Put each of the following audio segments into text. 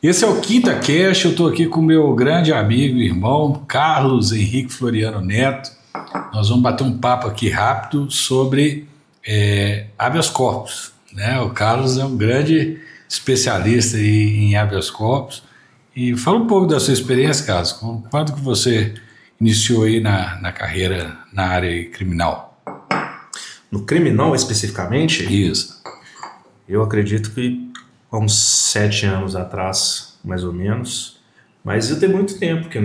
Esse é o Quinta Cast, eu estou aqui com meu grande amigo e irmão, Carlos Henrique Floriano Neto. Nós vamos bater um papo aqui rápido sobre habeas corpus, né? O Carlos é um grande especialista em habeas corpus. E fala um pouco da sua experiência, Carlos. Quando que você iniciou aí na carreira na área criminal? No criminal especificamente? Isso. Eu acredito que há uns 7 anos atrás, mais ou menos. Mas eu tenho muito tempo que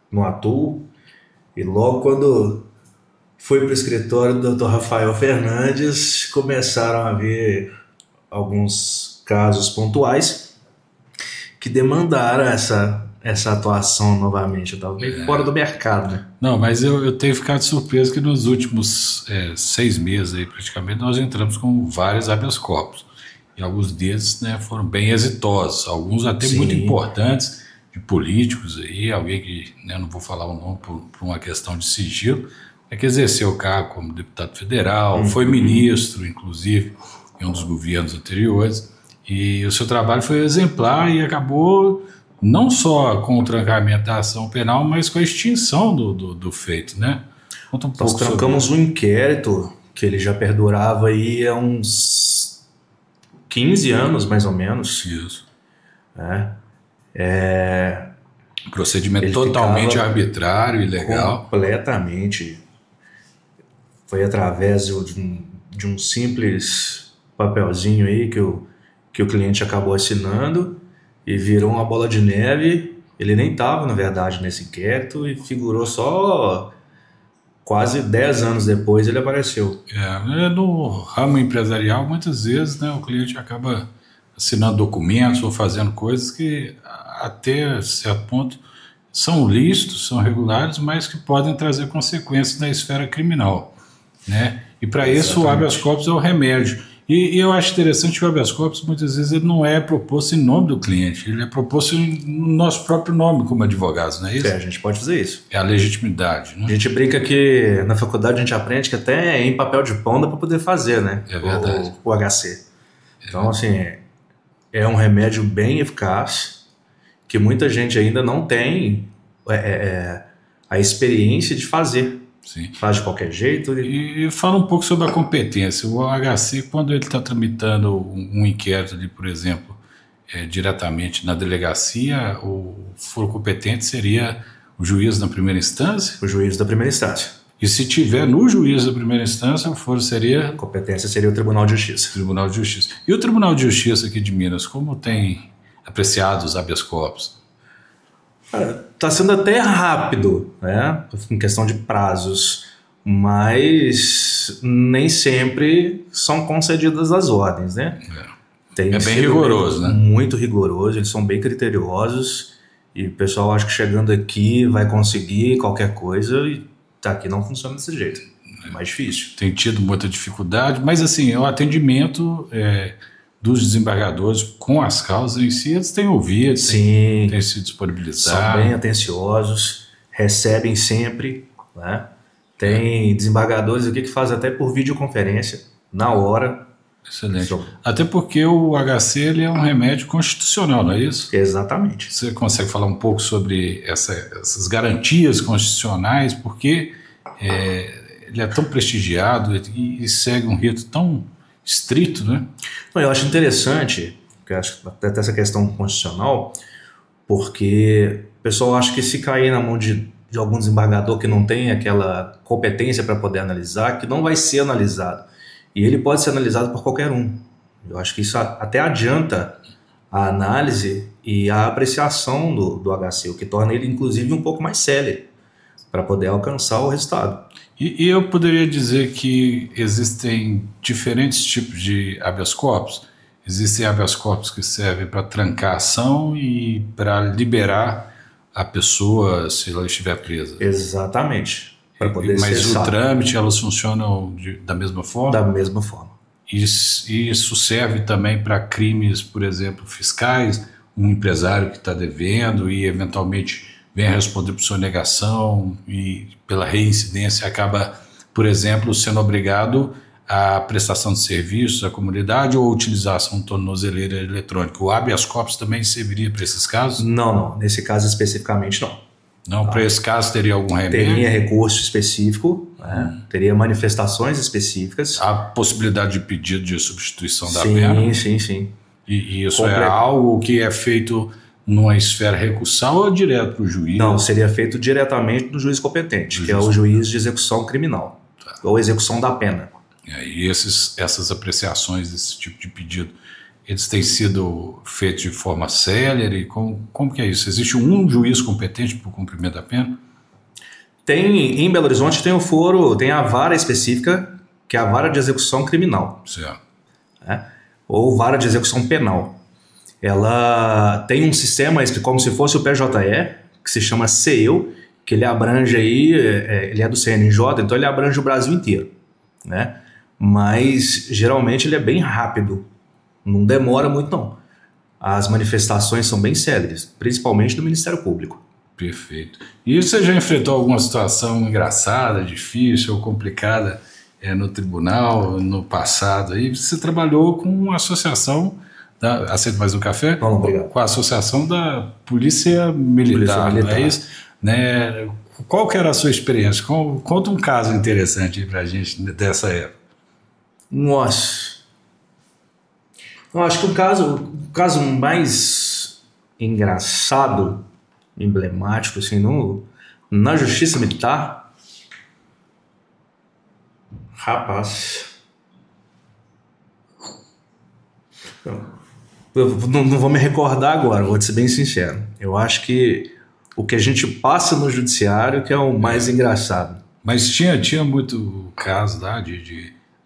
não atuo. E logo quando fui para o escritório do Dr. Rafael Fernandes, começaram a haver alguns casos pontuais que demandaram essa atuação novamente. Eu estava meio fora do mercado, né? Não, mas eu tenho ficado surpreso que nos últimos 6 meses aí, praticamente, nós entramos com vários habeas corpus. E alguns deles, né, foram bem exitosos, alguns até Sim. muito importantes, de políticos aí, alguém que, né, não vou falar o nome por uma questão de sigilo, que exerceu o cargo como deputado federal, foi ministro, inclusive, em um dos governos anteriores, e o seu trabalho foi exemplar e acabou não só com o trancamento da ação penal, mas com a extinção do feito, né? Conta um pouco. Nós trancamos um inquérito que ele já perdurava aí há uns 15 anos, mais ou menos. Isso. Procedimento Ele totalmente ficava arbitrário, ilegal. Completamente. Foi através de um simples papelzinho aí que o cliente acabou assinando e virou uma bola de neve. Ele nem estava, na verdade, nesse inquérito e figurou só quase 10 anos depois ele apareceu. No ramo empresarial, muitas vezes, né, o cliente acaba assinando documentos ou fazendo coisas que até certo ponto são lícitos, são regulares, mas que podem trazer consequências na esfera criminal, né? E para isso o habeas corpus é o remédio. E eu acho interessante que o habeas corpus muitas vezes ele não é proposto em nome do cliente, ele é proposto no nosso próprio nome como advogados, não é isso? A gente pode fazer isso. É a legitimidade, né? A gente brinca que na faculdade a gente aprende que até em papel de pão dá para poder fazer, né? É verdade. O HC. Então, assim, é um remédio bem eficaz que muita gente ainda não tem a experiência de fazer. Sim. Faz de qualquer jeito. E fala um pouco sobre a competência. O HC, quando ele está tramitando um inquérito ali, por exemplo, diretamente na delegacia, o foro competente seria o juiz na primeira instância? O juiz da primeira instância. E se tiver no juiz da primeira instância, o foro seria? A competência seria o Tribunal de Justiça. Tribunal de Justiça. E o Tribunal de Justiça aqui de Minas, como tem apreciado os habeas corpus? Está sendo até rápido, né, em questão de prazos, mas nem sempre são concedidas as ordens, né? É bem rigoroso, né? Muito rigoroso, eles são bem criteriosos e o pessoal acha que chegando aqui vai conseguir qualquer coisa e aqui não funciona desse jeito, é mais difícil. Tem tido muita dificuldade, mas assim, o atendimento dos desembargadores com as causas em si, eles têm ouvido, têm se disponibilizado. São bem atenciosos, recebem sempre, né? Tem desembargadores aqui que fazem até por videoconferência, na hora. Excelente. Até porque o HC ele é um remédio constitucional, não é isso? Exatamente. Você consegue falar um pouco sobre essas garantias constitucionais, porque ele é tão prestigiado e segue um rito tão estrito, né? Eu acho interessante, porque acho até essa questão constitucional, porque o pessoal acha que se cair na mão de algum desembargador que não tem aquela competência para poder analisar, que não vai ser analisado. E ele pode ser analisado por qualquer um. Eu acho que isso até adianta a análise e a apreciação do HC, o que torna ele, inclusive, um pouco mais célere para poder alcançar o resultado. E eu poderia dizer que existem diferentes tipos de habeas corpus. Existem habeas corpus que servem para trancar a ação e para liberar a pessoa se ela estiver presa. Exatamente. Mas o trâmite, elas funcionam da mesma forma? Da mesma forma. Isso serve também para crimes, por exemplo, fiscais, um empresário que está devendo e eventualmente vem a responder por sonegação e pela reincidência acaba, por exemplo, sendo obrigado a prestação de serviços à comunidade ou a utilização de tornozeleira eletrônica. O habeas corpus também serviria para esses casos? Não. Nesse caso especificamente, não. Não, para esse caso teria algum remédio? Teria recurso específico, né? Teria manifestações específicas. A possibilidade de pedido de substituição da pena? Sim. E isso é algo que é feito numa esfera recursal ou direto para o juiz? Não, seria feito diretamente do juiz competente, que é o juiz de execução criminal, ou execução da pena. E essas apreciações desse tipo de pedido, eles têm sido feitos de forma célere? Como que é isso? Existe um juiz competente para o cumprimento da pena? Em Belo Horizonte tem o foro, tem a vara específica, que é a vara de execução criminal. Certo. Né? Ou vara de execução penal. Ela tem um sistema, como se fosse o PJE, que se chama CEU, que ele abrange aí, ele é do CNJ, então ele abrange o Brasil inteiro, né? Mas geralmente ele é bem rápido, não demora muito não. As manifestações são bem céleres, principalmente do Ministério Público. Perfeito. E você já enfrentou alguma situação engraçada, difícil ou complicada no tribunal, no passado? Aí você trabalhou com uma associação, aceito mais um café? Não, obrigado. Com a associação da Polícia Militar, não é isso? Né? Qual que era a sua experiência? Conta um caso interessante para a gente dessa época. Nossa, eu acho que o caso mais engraçado, emblemático, assim, na Justiça Militar, rapaz, eu não vou me recordar agora, vou ser bem sincero. Eu acho que o que a gente passa no judiciário que é o mais engraçado. Mas tinha muito caso lá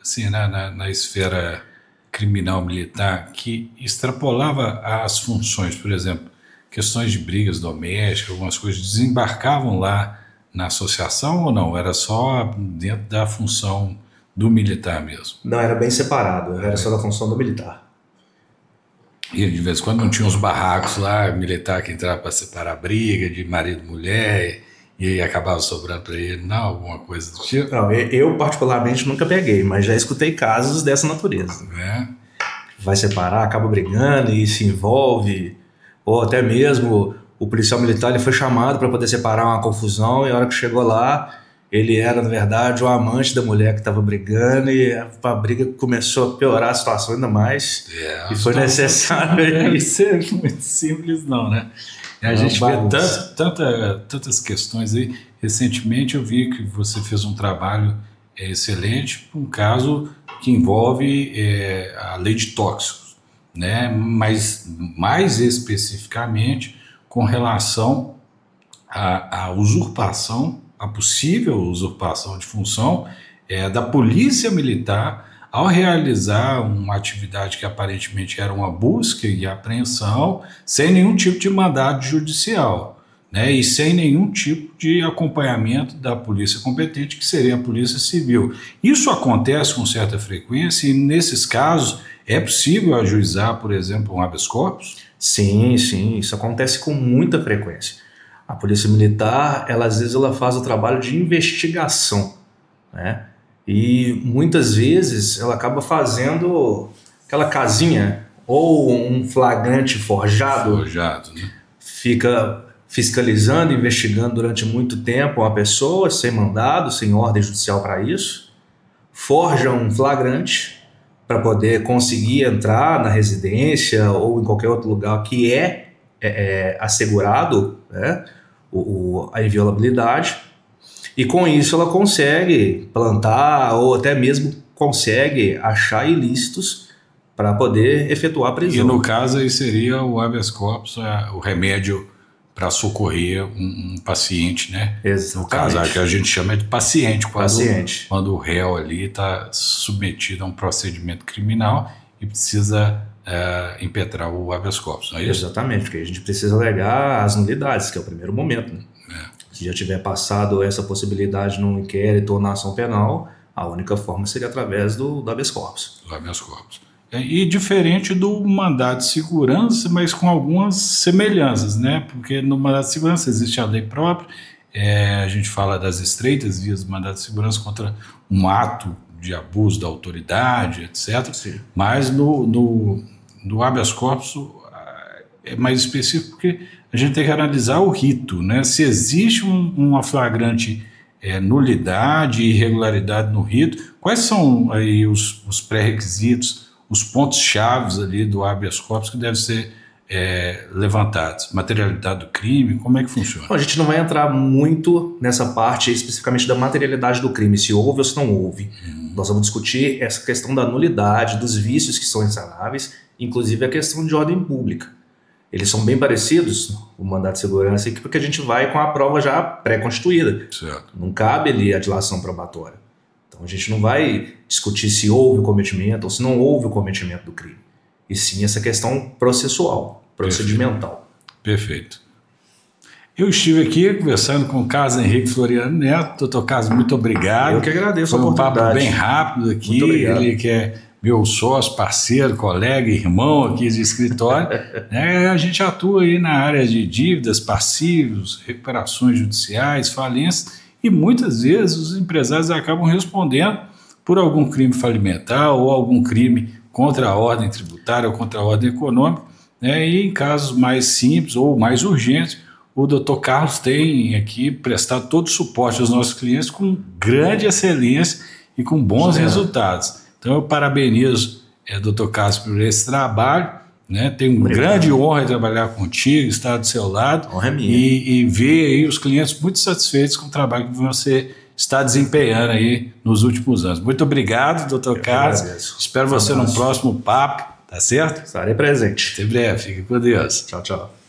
assim, na esfera criminal militar que extrapolava as funções, por exemplo, questões de brigas domésticas, algumas coisas, desembarcavam lá na associação ou não? Era só dentro da função do militar mesmo? Não, era bem separado, era só da função do militar. E de vez em quando não tinha uns barracos lá, militar que entrava para separar a briga de marido e mulher, e aí acabava sobrando para ele, não, alguma coisa do tipo? Não, eu particularmente nunca peguei, mas já escutei casos dessa natureza. Vai separar, acaba brigando e se envolve, ou até mesmo o policial militar ele foi chamado para poder separar uma confusão e a hora que chegou lá, ele era, na verdade, o amante da mulher que estava brigando e a briga começou a piorar a situação ainda mais e foi necessário. Deve ser muito simples não, né? A gente vê tantas questões aí. Recentemente eu vi que você fez um trabalho excelente, um caso que envolve a lei de tóxicos, né? Mas mais especificamente com relação à usurpação, a possível usurpação de função da polícia militar ao realizar uma atividade que aparentemente era uma busca e apreensão sem nenhum tipo de mandado judicial, né, e sem nenhum tipo de acompanhamento da polícia competente, que seria a Polícia Civil. Isso acontece com certa frequência e nesses casos é possível ajuizar, por exemplo, um habeas corpus? Sim, isso acontece com muita frequência. A Polícia Militar, às vezes ela faz o trabalho de investigação, né? E muitas vezes ela acaba fazendo aquela casinha ou um flagrante forjado, né? Fica fiscalizando, investigando durante muito tempo uma pessoa sem mandado, sem ordem judicial para isso, forja um flagrante para poder conseguir entrar na residência ou em qualquer outro lugar que assegurado, né, a inviolabilidade, e com isso ela consegue plantar ou até mesmo consegue achar ilícitos para poder efetuar a prisão. E no caso aí seria o habeas corpus, o remédio para socorrer um paciente, né? Exatamente. No caso, que a gente chama de paciente, quando o réu ali está submetido a um procedimento criminal e precisa impetrar o habeas corpus, não é isso? Exatamente, porque a gente precisa alegar as nulidades, que é o primeiro momento, né? Se já tiver passado essa possibilidade num inquérito ou na ação penal, a única forma seria através do habeas corpus. Do habeas corpus. E diferente do mandado de segurança, mas com algumas semelhanças, né? Porque no mandado de segurança existe a lei própria, a gente fala das estreitas vias do mandado de segurança contra um ato de abuso da autoridade, etc. Sim. Mas no habeas corpus é mais específico porque a gente tem que analisar o rito, né? Se existe uma flagrante nulidade e irregularidade no rito, quais são aí os pré-requisitos, os pontos chaves ali do habeas corpus que devem ser levantados? Materialidade do crime, como é que funciona? Bom, a gente não vai entrar muito nessa parte especificamente da materialidade do crime, se houve ou se não houve. Nós vamos discutir essa questão da nulidade, dos vícios que são insanáveis, inclusive a questão de ordem pública. Eles são bem parecidos, o mandado de segurança, porque a gente vai com a prova já pré-constituída. Certo. Não cabe ali a dilação probatória. Então a gente não vai discutir se houve o cometimento ou se não houve o cometimento do crime. E sim essa questão processual, procedimental. Perfeito. Eu estive aqui conversando com o Carlos Henrique Floriano Neto. Doutor Carlos, muito obrigado. Eu que agradeço a Foi oportunidade. um papo bem rápido aqui. Muito obrigado. Ele que é meu sócio, parceiro, colega, irmão aqui de escritório. A gente atua aí na área de dívidas, passivos, recuperações judiciais, falências, e muitas vezes os empresários acabam respondendo por algum crime falimentar ou algum crime contra a ordem tributária ou contra a ordem econômica, né? E em casos mais simples ou mais urgentes, o Dr. Carlos tem aqui prestado todo o suporte aos nossos clientes com grande excelência e com bons resultados. Então eu parabenizo Dr. Carlos por esse trabalho, né? Tenho uma grande honra de trabalhar contigo, estar do seu lado e ver aí os clientes muito satisfeitos com o trabalho que você está desempenhando aí nos últimos anos. Muito obrigado, Dr. Carlos. Espero você num próximo papo, tá certo? Estarei presente. Até breve, fique com Deus. Tchau, tchau.